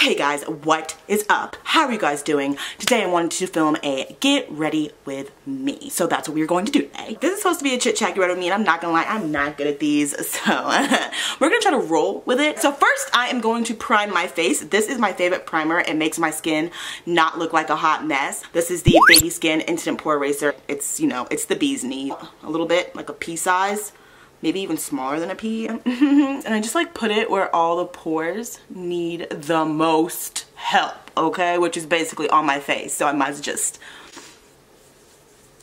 Hey guys, what is up? How are you guys doing? Today I wanted to film a get ready with me. So that's what we're going to do today. This is supposed to be a chit chat get ready with me, and I'm not gonna lie, I'm not good at these. So we're gonna try to roll with it. So first I am going to prime my face. This is my favorite primer. It makes my skin not look like a hot mess. This is the Baby Skin Instant Pore Eraser. It's, you know, it's the bee's knee. A little bit, like a pea size. Maybe even smaller than a pea. And I just like put it where all the pores need the most help, okay? Which is basically on my face. So I might as well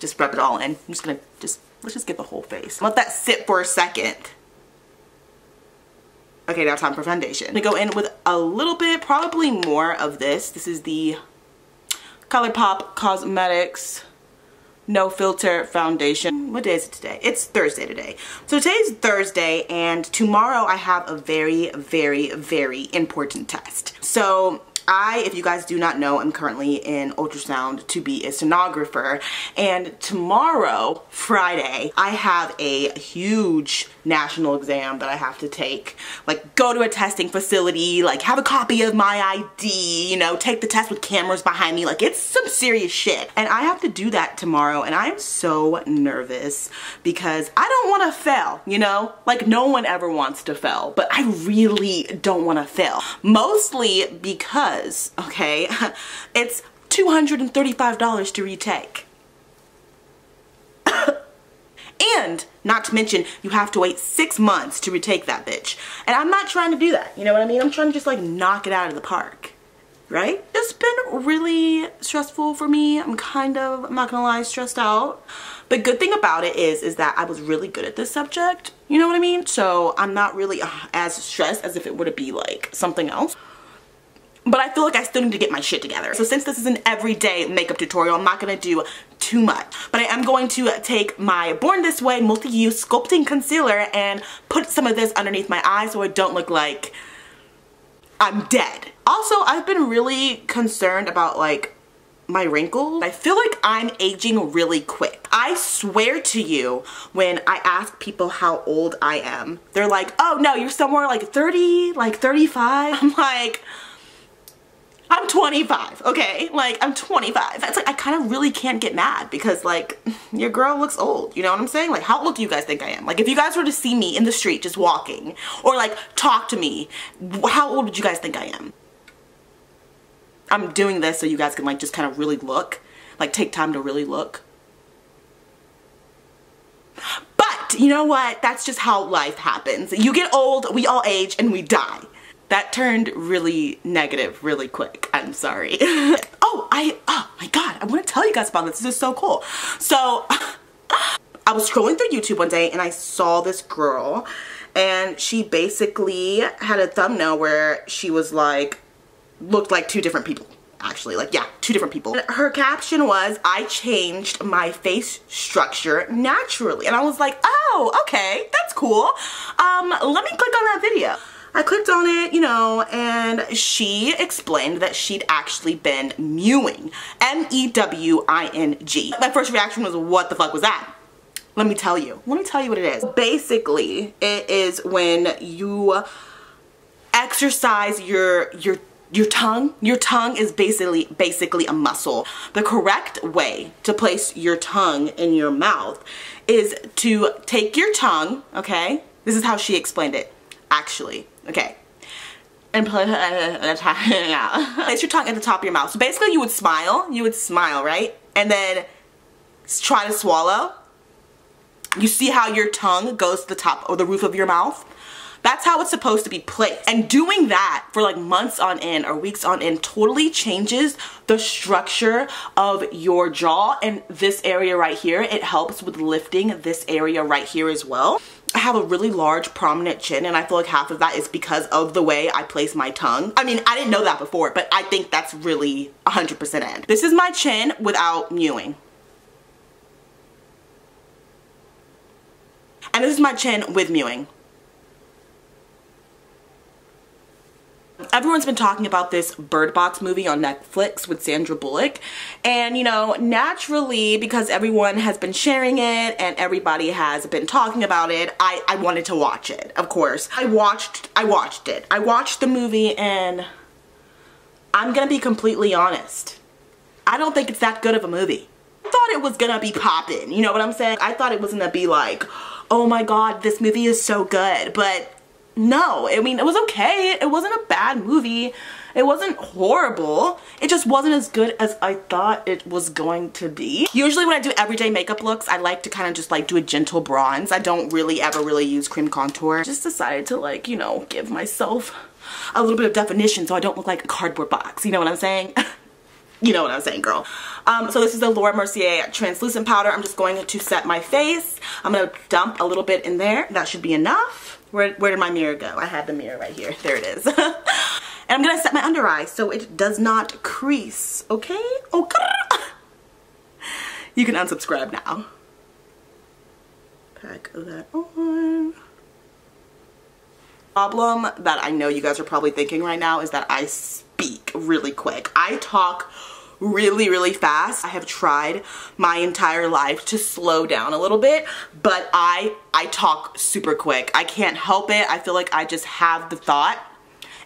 just rub it all in. I'm just gonna let's just get the whole face. Let that sit for a second. Okay, now time for foundation. I'm gonna go in with a little bit, probably more of this. This is the Colourpop Cosmetics No Filter Foundation. What day is it today? It's Thursday today. So today's Thursday, and tomorrow I have a very, very, very important test. So if you guys do not know, I'm currently in ultrasound to be a sonographer, and tomorrow, Friday, I have a huge national exam that I have to take. Like, go to a testing facility, like have a copy of my ID, you know, take the test with cameras behind me. Like, it's some serious shit. And I have to do that tomorrow, and I'm so nervous because I don't want to fail, you know? Like, no one ever wants to fail, but I really don't want to fail. Mostly because, okay, it's $235 to retake. And not to mention, you have to wait 6 months to retake that bitch. And I'm not trying to do that, you know what I mean? I'm trying to just like knock it out of the park, right? It's been really stressful for me. I'm not gonna lie, stressed out. But good thing about it is that I was really good at this subject, you know what I mean? So I'm not really as stressed as if it were to be like something else. But I feel like I still need to get my shit together. So since this is an everyday makeup tutorial, I'm not gonna do too much. But I am going to take my Born This Way multi-use sculpting concealer and put some of this underneath my eyes so I don't look like I'm dead. Also, I've been really concerned about like my wrinkles. I feel like I'm aging really quick. I swear to you, when I ask people how old I am, they're like, oh no, you're somewhere like 30, like 35. I'm like, I'm 25, okay? Like, I'm 25. That's like, I kind of really can't get mad because like, your girl looks old, you know what I'm saying? Like, how old do you guys think I am? Like, if you guys were to see me in the street just walking or like talk to me, how old would you guys think I am? I'm doing this so you guys can like just kind of really look, like take time to really look. But you know what? That's just how life happens. You get old, we all age, and we die. That turned really negative really quick. I'm sorry. Oh my God, I want to tell you guys about this. This is so cool. So I was scrolling through YouTube one day and I saw this girl, and she basically had a thumbnail where she was like, looked like two different people. Actually, like, yeah, two different people. And her caption was, I changed my face structure naturally. And I was like, oh, okay, that's cool. Let me click on that video. I clicked on it, you know, and she explained that she'd actually been mewing. M-E-W-I-N-G. My first reaction was, what the fuck was that? Let me tell you what it is. Basically, it is when you exercise your tongue. Your tongue is basically a muscle. The correct way to place your tongue in your mouth is to take your tongue, okay? This is how she explained it, actually. Okay, and place your tongue at the top of your mouth. So basically you would smile, right? And then try to swallow. You see how your tongue goes to the top or the roof of your mouth? That's how it's supposed to be placed. And doing that for like months on end or weeks on end totally changes the structure of your jaw and this area right here. It helps with lifting this area right here as well. I have a really large prominent chin, and I feel like half of that is because of the way I place my tongue. I mean, I didn't know that before, but I think that's really 100% it. This is my chin without mewing. And this is my chin with mewing. Everyone's been talking about this Bird Box movie on Netflix with Sandra Bullock, and you know, naturally, because everyone has been sharing it and everybody has been talking about it, I wanted to watch it, of course. I watched it. I watched the movie, and I'm gonna be completely honest. I don't think it's that good of a movie. I thought it was gonna be poppin', you know what I'm saying? I thought it was gonna be like, oh my god, this movie is so good, but no, I mean, it was okay. It wasn't a bad movie. It wasn't horrible. It just wasn't as good as I thought it was going to be. Usually when I do everyday makeup looks, I like to kind of just like do a gentle bronze. I don't really ever use cream contour. Just decided to like, you know, give myself a little bit of definition so I don't look like a cardboard box. You know what I'm saying? You know what I'm saying, girl. So this is the Laura Mercier translucent powder. I'm just going to set my face. I'm gonna dump a little bit in there. That should be enough. Where did my mirror go? I had the mirror right here. There it is. And I'm gonna set my under eye so it does not crease, okay? Okay. You can unsubscribe now. Pack that on. Problem that I know you guys are probably thinking right now is that I speak really quick. I talk really fast. I have tried my entire life to slow down a little bit, but I talk super quick. I can't help it. I feel like I just have the thought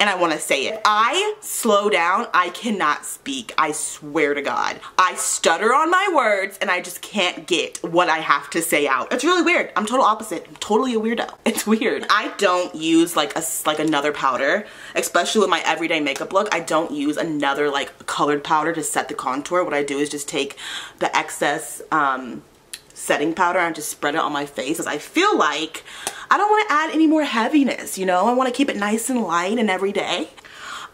and I want to say it. I slow down, I cannot speak. I swear to God. I stutter on my words and I just can't get what I have to say out. It's really weird. I'm total opposite. I'm totally a weirdo. It's weird. I don't use like another powder, especially with my everyday makeup look. I don't use another like colored powder to set the contour. What I do is just take the excess setting powder and just spread it on my face because I feel like I don't want to add any more heaviness, you know? I want to keep it nice and light and everyday.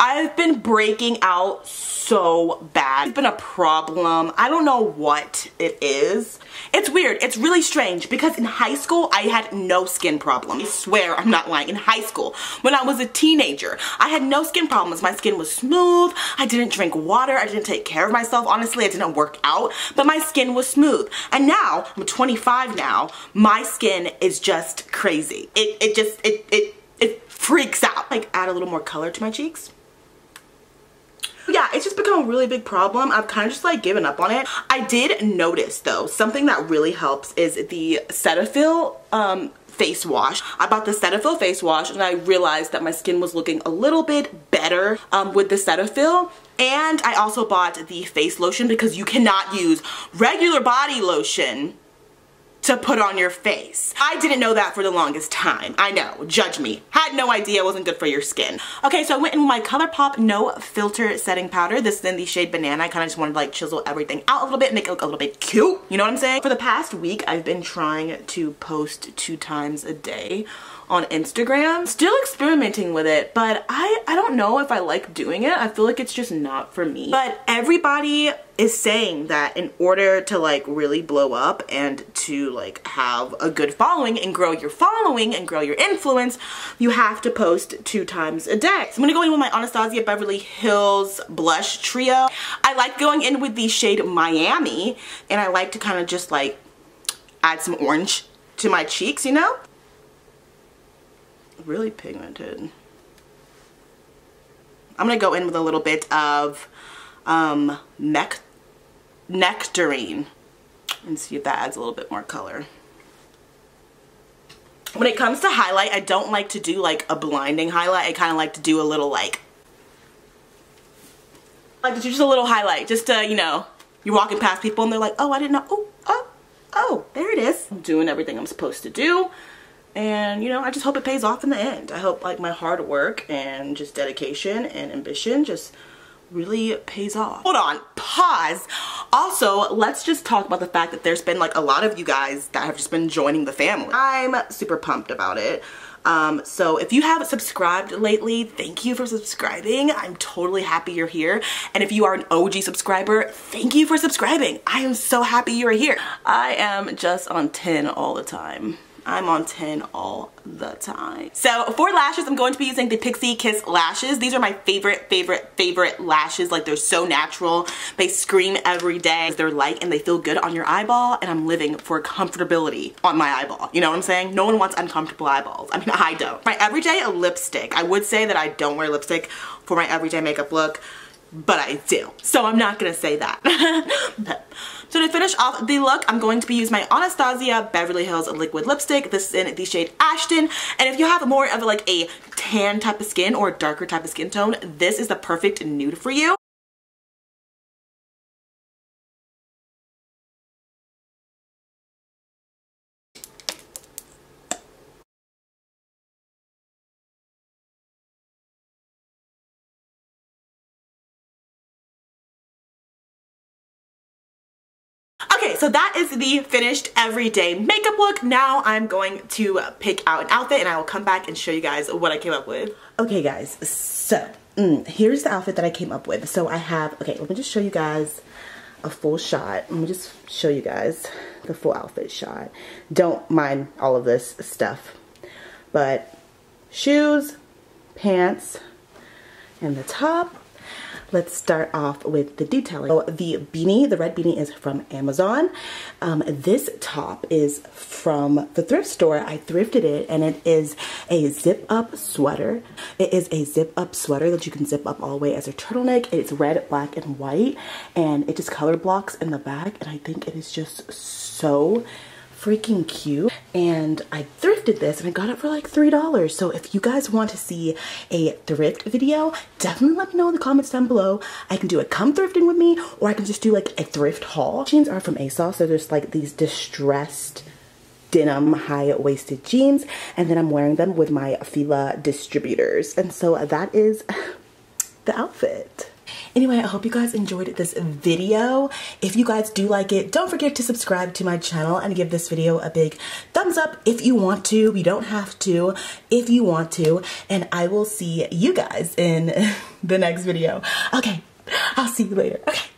I've been breaking out so bad. It's been a problem. I don't know what it is. It's weird. It's really strange because in high school, I had no skin problems. I swear I'm not lying. In high school, when I was a teenager, I had no skin problems. My skin was smooth. I didn't drink water. I didn't take care of myself. Honestly, I didn't work out, but my skin was smooth. And now, I'm 25 now, my skin is just crazy. It freaks out. Like, add a little more color to my cheeks. Yeah, it's just become a really big problem. I've kind of just like given up on it. I did notice though, something that really helps is the Cetaphil face wash. I bought the Cetaphil face wash and I realized that my skin was looking a little bit better with the Cetaphil. And I also bought the face lotion because you cannot use regular body lotion to put on your face. I didn't know that for the longest time. I know, judge me. Had no idea it wasn't good for your skin. Okay, so I went in with my Colourpop No Filter Setting Powder. This is in the shade Banana. I kind of just wanted to like chisel everything out a little bit and make it look a little bit cute. You know what I'm saying? For the past week, I've been trying to post 2 times a day on Instagram. Still experimenting with it, but I don't know if I like doing it. I feel like it's just not for me. But everybody is saying that in order to like really blow up and to like have a good following and grow your following and grow your influence, you have to post 2 times a day. So I'm gonna go in with my Anastasia Beverly Hills blush trio. I like going in with the shade Miami, and I like to kind of just like add some orange to my cheeks, you know? Really pigmented. I'm gonna go in with a little bit of Nectarine and see if that adds a little bit more color. When it comes to highlight, I don't like to do like a blinding highlight. I kind of like to do a little like to do just a little highlight, just to, you know, you're walking past people and they're like, oh, I didn't know. Oh, there it is. I'm doing everything I'm supposed to do. And, you know, I just hope it pays off in the end. I hope like my hard work and just dedication and ambition just really pays off. Hold on, pause. Also, let's just talk about the fact that there's been like a lot of you guys that have just been joining the family. I'm super pumped about it. So if you haven't subscribed lately, thank you for subscribing. I'm totally happy you're here. And if you are an OG subscriber, thank you for subscribing. I am so happy you're here. I am just on 10 all the time. I'm on 10 all the time. So for lashes, I'm going to be using the Pixie Kiss lashes. These are my favorite lashes. Like, they're so natural. They scream every day. They're light and they feel good on your eyeball, and I'm living for comfortability on my eyeball. You know what I'm saying? No one wants uncomfortable eyeballs. I mean, I don't. My everyday lipstick. I would say that I don't wear lipstick for my everyday makeup look. but I do. So I'm not gonna say that. So to finish off the look, I'm going to be using my Anastasia Beverly Hills liquid lipstick. This is in the shade Ashton. And if you have more of like a tan type of skin or a darker type of skin tone, this is the perfect nude for you. Okay, so that is the finished everyday makeup look. Now I'm going to pick out an outfit and I will come back and show you guys what I came up with. Okay guys, so here's the outfit that I came up with. So I have, okay, let me just show you guys a full shot. Let me just show you guys the full outfit shot. Don't mind all of this stuff. But shoes, pants, and the top. Let's start off with the detailing. So the beanie, the red beanie is from Amazon. This top is from the thrift store. I thrifted it and it is a zip up sweater. It is a zip up sweater that you can zip up all the way as a turtleneck. It's red, black, and white, and it just color blocks in the back, and I think it is just so freaking cute. And I thrifted this and I got it for like $3. So if you guys want to see a thrift video, definitely let me know in the comments down below. I can do a come thrifting with me, or I can just do like a thrift haul. Jeans are from ASOS, so there's like these distressed denim high-waisted jeans, and then I'm wearing them with my Fila distributors. And so that is the outfit. Anyway, I hope you guys enjoyed this video. If you guys do like it, don't forget to subscribe to my channel and give this video a big thumbs up if you want to. You don't have to if you want to. And I will see you guys in the next video. Okay, I'll see you later. Okay.